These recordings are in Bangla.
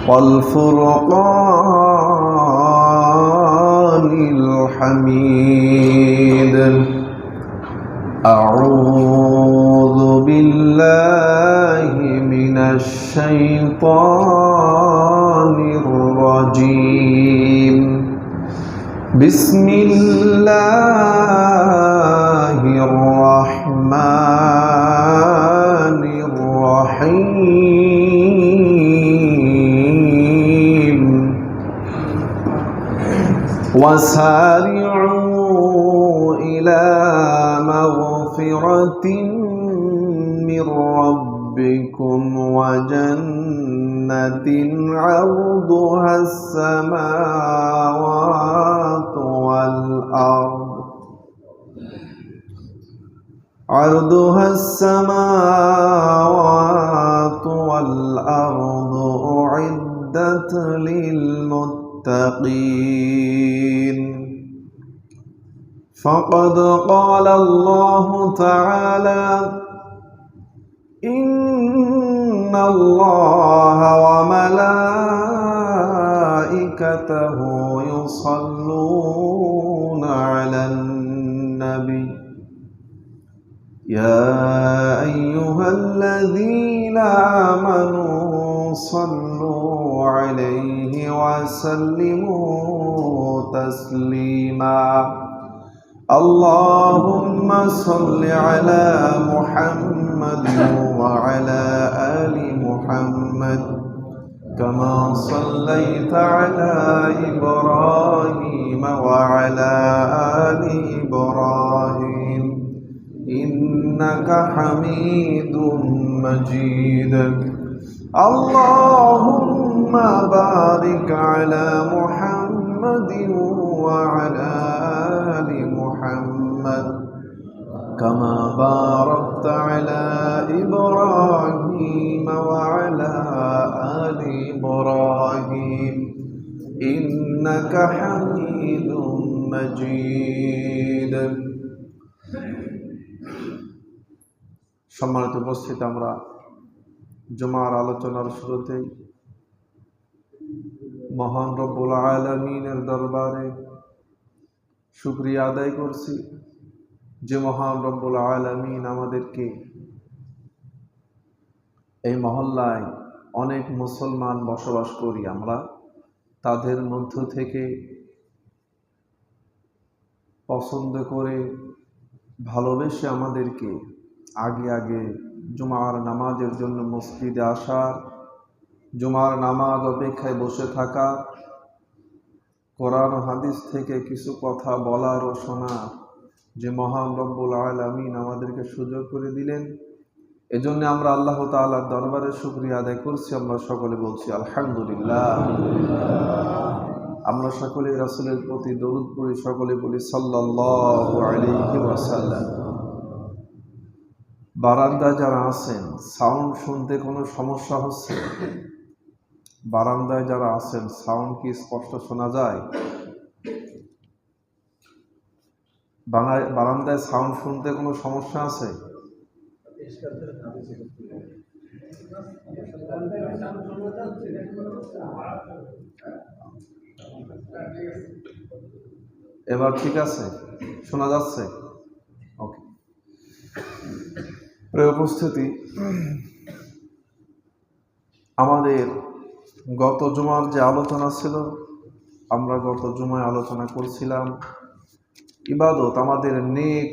والفرقان الحميد. أعوذ بالله من الشيطان الرجيم. بسم الله الرحمن الرحيم. وسارعوا إلى مغفرة من ربكم وجنة عرضها السماوات والأرض أعدت للمتقين. فقد قال الله تعالى: إن الله وملائكته يصلون على النبي يا أيها الذين آمنوا صلوا عليه وسلموا تسليما. اللهم صل على محمد وعلى آل محمد كما صليت على إبراهيم وعلى آل إبراهيم إنك حميد مجيد. اللهم بارك على محمد وعلى آل محمد كما باركت على إبراهيم وعلى آل إبراهيم إنك حميد مجيد. সম্মানিত উপস্থিত, আমরা জুমার আলোচনার শুরুতেই মহান রব্বুল আলামিনের দরবারে শুকরিয়া আদায় করছি যে মহান রব্বুল আলামিন আমাদেরকে এই মহল্লায় অনেক মুসলমান বসবাস করি, আমরা তাদের মধ্য থেকে পছন্দ করে ভালোবেসে আমাদেরকে আগে আগে জুমার নামাজের জন্য মসজিদে আসা, জুমার নামাজ অপেক্ষায় বসে থাকা, কোরআন ও হাদিস থেকে কিছু কথা বলার ও শোনার যে মহান রব্বুল আলামিন আমাদেরকে সুযোগ করে দিলেন, এজন্য আমরা আল্লাহ তাআলার দরবারে শুকরিয়া আদায় করছি। আমরা সকলে বলছি আলহামদুলিল্লাহ। আমরা সকলে রাসূলের প্রতি দরুদ পড়ি, সকলে বলি সাল্লাল্লাহু আলাইহি ওয়াসাল্লাম। বারান্দায় যারা আছেন, সাউন্ড শুনতে কোনো সমস্যা হচ্ছে? বারান্দায় যারা আছেন, সাউন্ড কি স্পষ্ট শোনা যায়? বারান্দায় সাউন্ড শুনতে কোনো সমস্যা আছে? এবার ঠিক আছে, শোনা যাচ্ছে? ওকে। প্রিয় উপস্থিতি, আমাদের গত জুমার যে আলোচনা ছিল, আমরা গত জুমায় আলোচনা করছিলাম ইবাদত, আমাদের নেক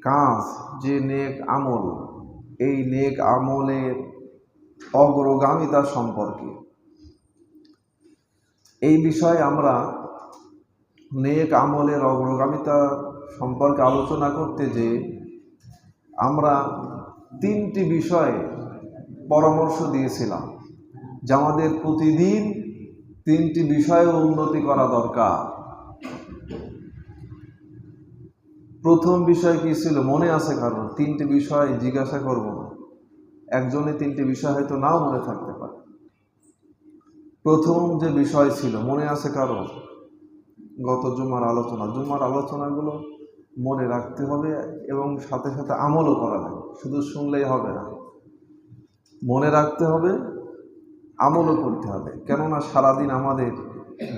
কাজ, যে নেক আমল, এই নেক আমলের অগ্রগামিতা সম্পর্কে। এই বিষয়ে আমরা নেক আমলের অগ্রগামিতা সম্পর্কে আলোচনা করতে যে আমরা তিনটি বিষয়ে পরামর্শ দিয়েছিলাম যে আমাদের প্রতিদিন তিনটি বিষয়ে উন্নতি করা দরকার। প্রথম বিষয় কি ছিল মনে আছে কারণ? তিনটি বিষয় জিজ্ঞাসা করব না, একজনে তিনটি বিষয় হয়তো নাও মনে থাকতে পারে। প্রথম যে বিষয় ছিল মনে আছে কারণ? গত জুমার আলোচনাগুলো মনে রাখতে হবে এবং সাথে সাথে আমলও করা লাগে, শুধু শুনলেই হবে না, মনে রাখতে হবে, আমলও করতে হবে। কেননা সারাদিন আমাদের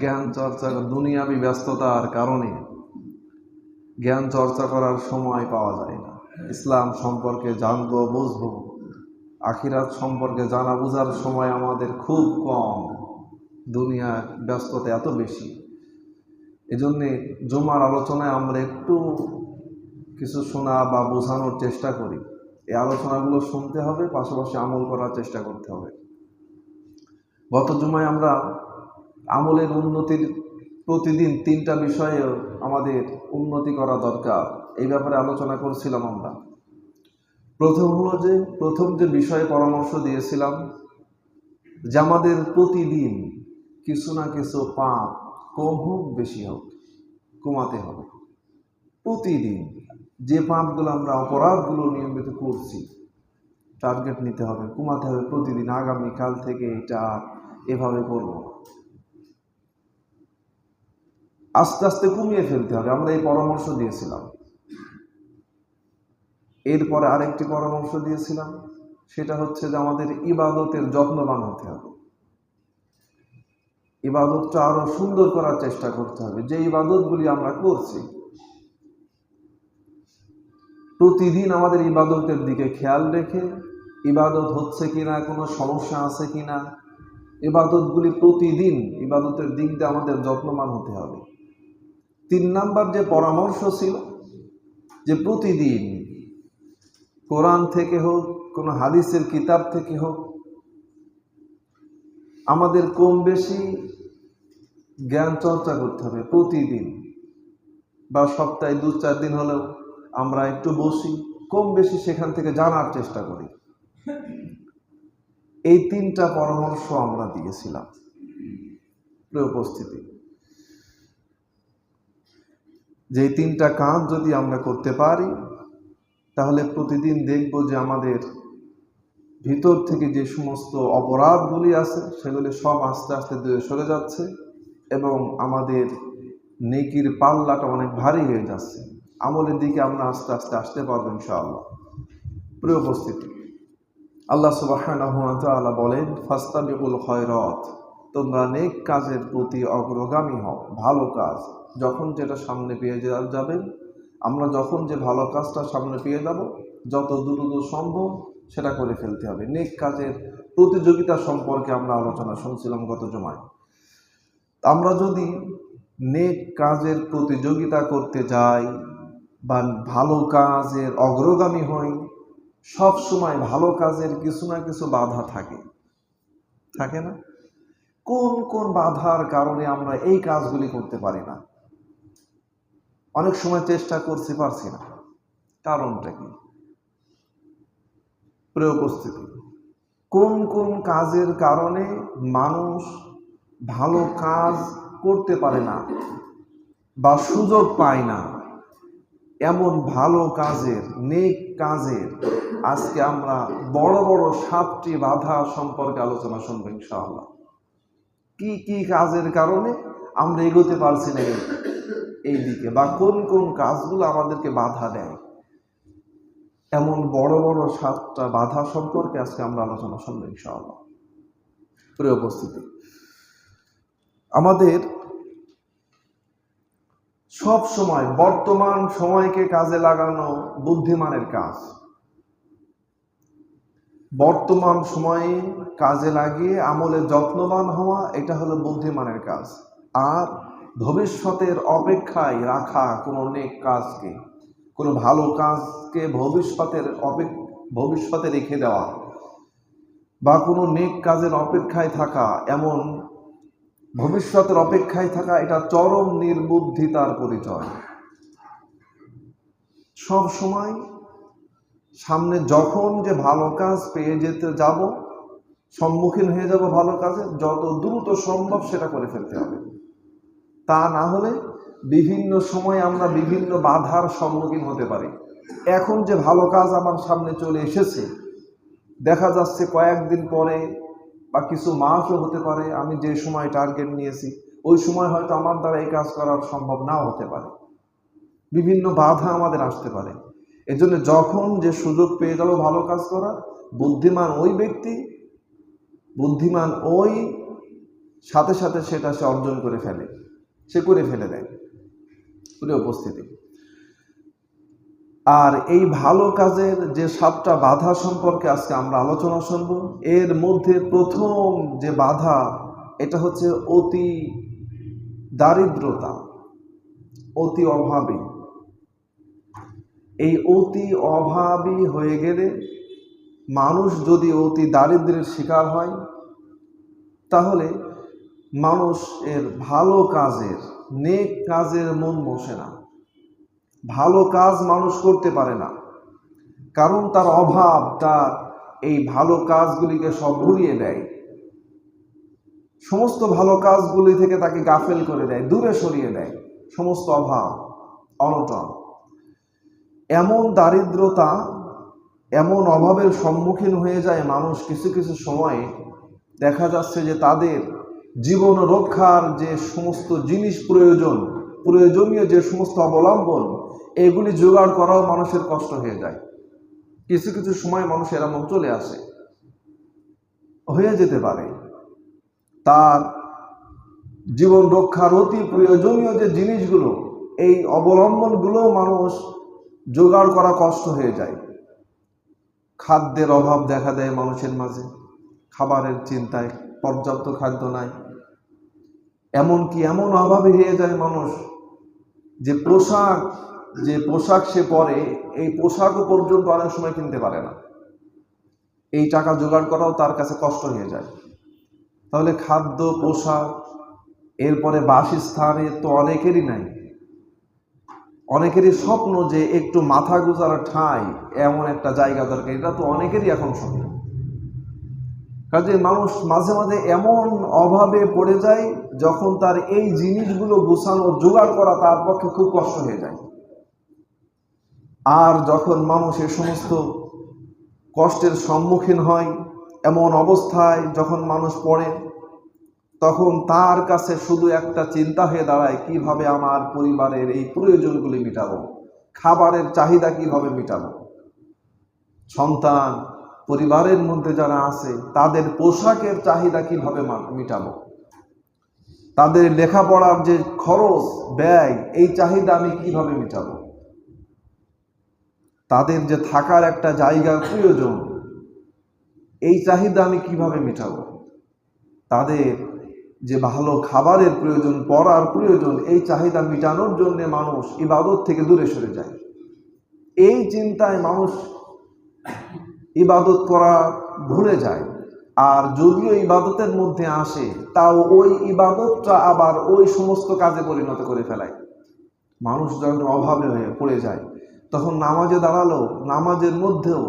জ্ঞান চর্চা, দুনিয়াবী ব্যস্ততার কারণে জ্ঞান চর্চা করার সময় পাওয়া যায় না। ইসলাম সম্পর্কে জানবো, বুঝবো, আখিরাত সম্পর্কে জানা বোঝার সময় আমাদের খুব কম, দুনিয়ার ব্যস্ততা এত বেশি। এজন্যে জুমার আলোচনায় আমরা একটু কিছু শোনা বা বোঝানোর চেষ্টা করি। এই আলোচনাগুলো শুনতে হবে, পাশাপাশি আমল করার চেষ্টা করতে হবে। গত জুমায় আমরা আমলের উন্নতির প্রতিদিন 3টা বিষয়ে আমাদের উন্নতি করা দরকার, এই ব্যাপারে আলোচনা করছিলাম আমরা। প্রথম যে বিষয়ে পরামর্শ দিয়েছিলাম যে আমাদের প্রতিদিন কিছু না কিছু পাপ, কম হোক বেশি হোক, কমাতে হবে। প্রতিদিন যে পাপগুলো আমরা, অপরাধগুলো নিয়মিত করছি, টার্গেট নিতে হবে, কমাতে হবে প্রতিদিন। আগামীকাল থেকে এটা এভাবে করব, আস্তে আস্তে কমিয়ে ফেলতে হবে। আমরা এই পরামর্শ দিয়েছিলাম। এরপরে আরেকটি পরামর্শ দিয়েছিলাম, সেটা হচ্ছে যে আমাদের ইবাদতের যত্নবান হতে হবে। ইবাদতটা আরো সুন্দর করার চেষ্টা করতে হবে। যে ইবাদতগুলি আমরা করছি, প্রতিদিন আমাদের ইবাদতের দিকে খেয়াল রেখে, ইবাদত হচ্ছে কিনা, কোনো সমস্যা আছে কিনা, ইবাদতগুলি প্রতিদিন ইবাদতের দিক দিয়ে আমাদের যত্নবান হতে হবে। 3 নাম্বার যে পরামর্শ ছিল যে প্রতিদিন কোরআন থেকে হোক, কোনো হাদিসের কিতাব থেকে হোক, আমাদের কম বেশি জ্ঞান চর্চা করতে হবে প্রতিদিন, বা সপ্তাহে 2-4 দিন হলেও আমরা একটু বসি, কম বেশি সেখান থেকে জানার চেষ্টা করি। এই 3টা পরামর্শ আমরা দিয়েছিলাম। প্রিয় উপস্থিতি, যে 3টা কাজ যদি আমরা করতে পারি, তাহলে প্রতিদিন দেখব যে আমাদের ভিতর থেকে যে সমস্ত অপরাধগুলি আছে সেগুলি সব আস্তে আস্তে দূরে সরে যাচ্ছে, এবং আমাদের নেকির পাল্লাটা অনেক ভারী হয়ে যাচ্ছে। আমলের দিকে আমরা আস্তে আস্তে আসতে পারবো ইনশাআল্লাহ। প্রিয় উপস্থিতি, আল্লাহ সুবহানাহু ওয়া তাআলা বলেন, ফাস্তাবিকুল খায়রাত, তোমরা নেক কাজের প্রতি অগ্রগামী হও। ভালো কাজ যখন যেটা সামনে পেয়ে যাবেন, আমরা যখন যে ভালো কাজটা সামনে পেয়ে যাব, যত দ্রুত সম্ভব সেটা করে ফেলতে হবে। নেক কাজের প্রতিযোগিতা সম্পর্কে আমরা আলোচনা শুনছিলাম গত জুমায়। আমরা যদি নেক কাজের প্রতিযোগিতা করতে যাই বা ভালো কাজের অগ্রগামী হই, সব সময় ভালো কাজের কিছু না কিছু বাধা থাকে না? কোন কোন বাধার কারণে আমরা এই কাজগুলি করতে পারি না? অনেক সময় চেষ্টা করছি, পারছি না। কারণটা কি? প্রিয় উপস্থিতি, কোন কোন কাজের কারণে মানুষ ভালো কাজ করতে পারে না বা সুযোগ পায় না? এমন ভালো কাজের, নেক কাজের আজকে আমরা বড় বড় 7টি বাধা সম্পর্কে আলোচনা শুনবো ইনশাআল্লাহ। কি কি কাজের কারণে আমরা এগোতে পারছি না এই দিকে, বা কোন কোন কাজগুলো আমাদেরকে বাধা দেয়, এমন বড় বড় 7টা বাধা সম্পর্কে আজকে আমরা আলোচনা শুনবো ইনশাআল্লাহ। প্রিয় উপস্থিতি, আমাদের সব সময় বর্তমান সময়কে কাজে লাগানো বুদ্ধিমানের কাজ। বর্তমান সময়ে কাজে লাগিয়ে আমলে যত্নবান হওয়া, এটা হলো বুদ্ধিমানের কাজ। আর ভবিষ্যতের অপেক্ষায় রাখা কোনো নেক কাজকে, কোনো ভালো কাজকে ভবিষ্যতে রেখে দেওয়া, বা কোনো নেক কাজের অপেক্ষায় থাকা, এমন ভবিষ্যতের অপেক্ষায় থাকা, এটা চরম নির্বুদ্ধিতার পরিচয়। সব সময় সামনে যখন যে ভালো কাজ পেয়ে যেতে যাব, সম্মুখীন হয়ে যাব ভালো কাজে, যত দ্রুত সম্ভব সেটা করে ফেলতে হবে। তা না হলে বিভিন্ন সময় আমরা বিভিন্ন বাধার সম্মুখীন হতে পারি। এখন যে ভালো কাজ আমার সামনে চলে এসেছে, দেখা যাচ্ছে কয়েকদিন পরে বা কিছু মাসও হতে পারে, আমি যে সময় টার্গেট নিয়েছি ওই সময় হয়তো আমার দ্বারা এই কাজ করা সম্ভব নাও হতে পারে। বিভিন্ন বাধা আমাদের আসতে পারে। এজন্য যখন যে সুযোগ পেয়ে গেল ভালো কাজ করা, বুদ্ধিমান ওই ব্যক্তি বুদ্ধিমান ওই সাথে সাথে সেটা সে অর্জন করে ফেলে, সে করে ফেলে দেয়। পুরো উপস্থিতি। আর এই ভালো কাজের যে 7টা বাধা সম্পর্কে আজকে আমরা আলোচনা শুনব। এর মধ্যে প্রথম যে বাধা, এটা হচ্ছে অতি দারিদ্রতা, অতি অভাবী। এই অতি অভাবী হয়ে গেলে, মানুষ যদি অতি দারিদ্র্যের শিকার হয়, তাহলে মানুষ এর ভালো কাজের, নেক কাজের মন বসে না, ভালো কাজ মানুষ করতে পারে না। কারণ তার অভাব তার এই ভালো কাজগুলিকে সব ভুলিয়ে দেয়, সমস্ত ভালো কাজগুলি থেকে তাকে গাফেল করে দেয়, দূরে সরিয়ে দেয়। সমস্ত অভাব অনটন, এমন দারিদ্রতা, এমন অভাবের সম্মুখীন হয়ে যায় মানুষ। কিছু কিছু সময়ে দেখা যাচ্ছে যে তাদের জীবন রক্ষার যে সমস্ত জিনিস প্রয়োজনীয় যে সমস্ত অবলম্বন, এগুলি জোগাড় করাও মানুষের কষ্ট হয়ে যায়। কিছু কিছু সময় মানুষ এরকম চলে আসে, হয়ে যেতে পারে তার জীবন রক্ষার অতি প্রয়োজনীয় যে জিনিসগুলো, এই অবলম্বনগুলো মানুষ জোগাড় করা কষ্ট হয়ে যায়। খাদ্যের অভাব দেখা দেয় মানুষের মাঝে, খাবারের চিন্তায়, পর্যাপ্ত খাদ্য নাই। এমনকি এমন অভাবে হয়ে যায় মানুষ যে পোশাক সে পরে, এই পোশাকও পর্যন্ত অনেক সময় কিনতে পারে না। এই টাকা জোগাড় করাও তার কাছে কষ্ট হয়ে যায়। তাহলে খাদ্য, পোশাক, এরপরে বাসস্থানে তো অনেকেরই নাই। অনেকেরই স্বপ্ন যে একটু মাথা গুজার ঠাঁই, এমন একটা জায়গা দরকার, এটা তো অনেকেরই এখন স্বপ্ন। কাজে মানুষ মাঝে মাঝে এমন অভাবে পড়ে যায়, যখন তার এই জিনিসগুলো গুছানো, জোগাড় করা তার পক্ষে খুব কষ্ট হয়ে যায়। আর যখন মানুষ এই সমস্ত কষ্টের সম্মুখীন হয়, এমন অবস্থায় যখন মানুষ পড়ে, তখন তার কাছে শুধু একটা চিন্তা হয়ে দাঁড়ায়, কিভাবে আমার পরিবারের এই প্রয়োজনগুলি মেটাবো, খাবারের চাহিদা কিভাবে মেটাবো, সন্তান, পরিবারের মধ্যে যারা আছে তাদের পোশাকের চাহিদা কিভাবে মেটাবো, তাদের লেখাপড়ার যে খরচ ব্যয়, এই চাহিদা আমি কিভাবে মেটাবো, তাদের যে থাকার একটা জায়গার প্রয়োজন, এই চাহিদা আমি কিভাবে মেটাবো, তাদের যে ভালো খাবারের প্রয়োজন, পড়ার প্রয়োজন, এই চাহিদা মেটানোর জন্য মানুষ ইবাদত থেকে দূরে সরে যায়। এই চিন্তায় মানুষ ইবাদত করা ভুলে যায়। আর যদিও ইবাদতের মধ্যে আসে, তাও ওই ইবাদতটা আবার ওই সমস্ত কাজে পরিণত করে ফেলায়। মানুষ যখন অভাবে হয়ে পড়ে যায়, তখন নামাজে দাঁড়ালো, নামাজের মধ্যেও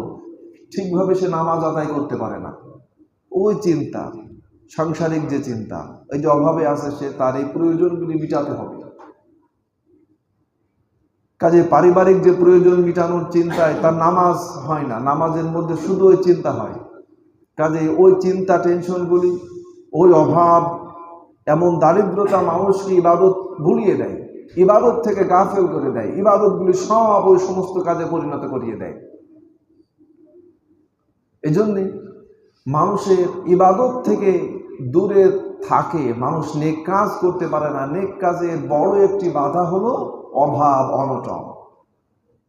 ঠিকভাবে সে নামাজ আদায় করতে পারে না। ওই চিন্তা, সাংসারিক যে চিন্তা, এই যে অভাবে আছে, সে তার এই প্রয়োজনগুলি মেটাতে হবে। কাজে পারিবারিক যে প্রয়োজন মেটানোর চিন্তায় তার নামাজ হয় না, নামাজের মধ্যে শুধু ওই চিন্তা হয়। কাজে ওই চিন্তা, টেনশনগুলি, ওই অভাব, এমন দারিদ্রতা মানুষকে ইবাদত ভুলিয়ে দেয়, ইবাদত থেকে গাফেল করে দেয়, ইবাদতগুলি সব ওই সমস্ত কাজে পরিণত করিয়ে দেয়। এজন্যে মানুষের ইবাদত থেকে দূরে থাকে, মানুষ নেক কাজ করতে পারে না। নেক কাজের বড় একটি বাধা হলো অভাব, অনটন,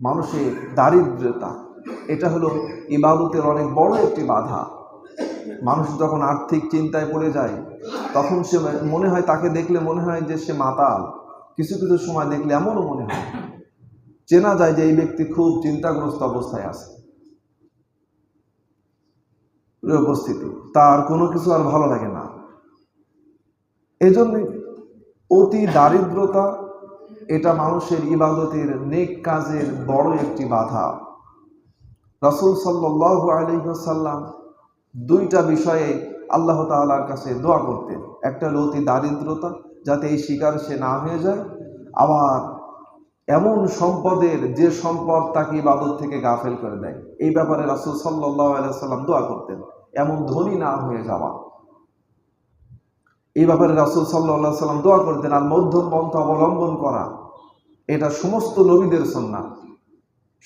মানুষের দারিদ্রতা। এটা হলো ইবাদতের অনেক বড় একটি বাধা। মানুষ যখন আর্থিক চিন্তায় পড়ে যায়, তখন সে মনে হয়, তাকে দেখলে মনে হয় যে সে মাতাল। কিছু কিছু সময় দেখলে এমনও মনে হয়, চেনা যায় যে এই ব্যক্তি খুব চিন্তাগ্রস্ত অবস্থায় আছে। উপস্থিতি, তার কোনো কিছু আর ভালো লাগে না। এজন্য অতি দারিদ্রতা, এটা মানুষের ইবাদতের, নেক কাজের বড় একটি বাধা। রাসূল সাল্লাল্লাহু আলাইহি ওয়াসাল্লাম 2টা বিষয়ে আল্লাহ তাআলার কাছে দোয়া করতেন। একটা হলো অতি দারিদ্রতা, যাতে এই শিকার সে না হয়ে যায়। আবার এমন সম্পদের যে সম্পদ তাকে ইবাদত থেকে গাফেল করে দেয়, এই ব্যাপারে রাসূল সাল্লাল্লাহু আলাইহি ওয়াসাল্লাম দোয়া করতেন, এমন ধনী না হয়ে যাওয়া। এই ব্যাপারে রাসূল সাল্লাল্লাহু আলাইহি ওয়াসাল্লাম দোয়া করতেন। আর মধ্যম পন্থা অবলম্বন করা, এটা সমস্ত নবীদের সুন্নাত,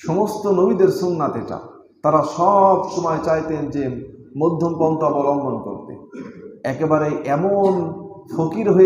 সমস্ত নবীদের সুন্নাত এটা। তারা সব সময় চাইতেন যে মধ্যম পন্থা অবলম্বন করতে। একেবারে এমন ফকির হয়ে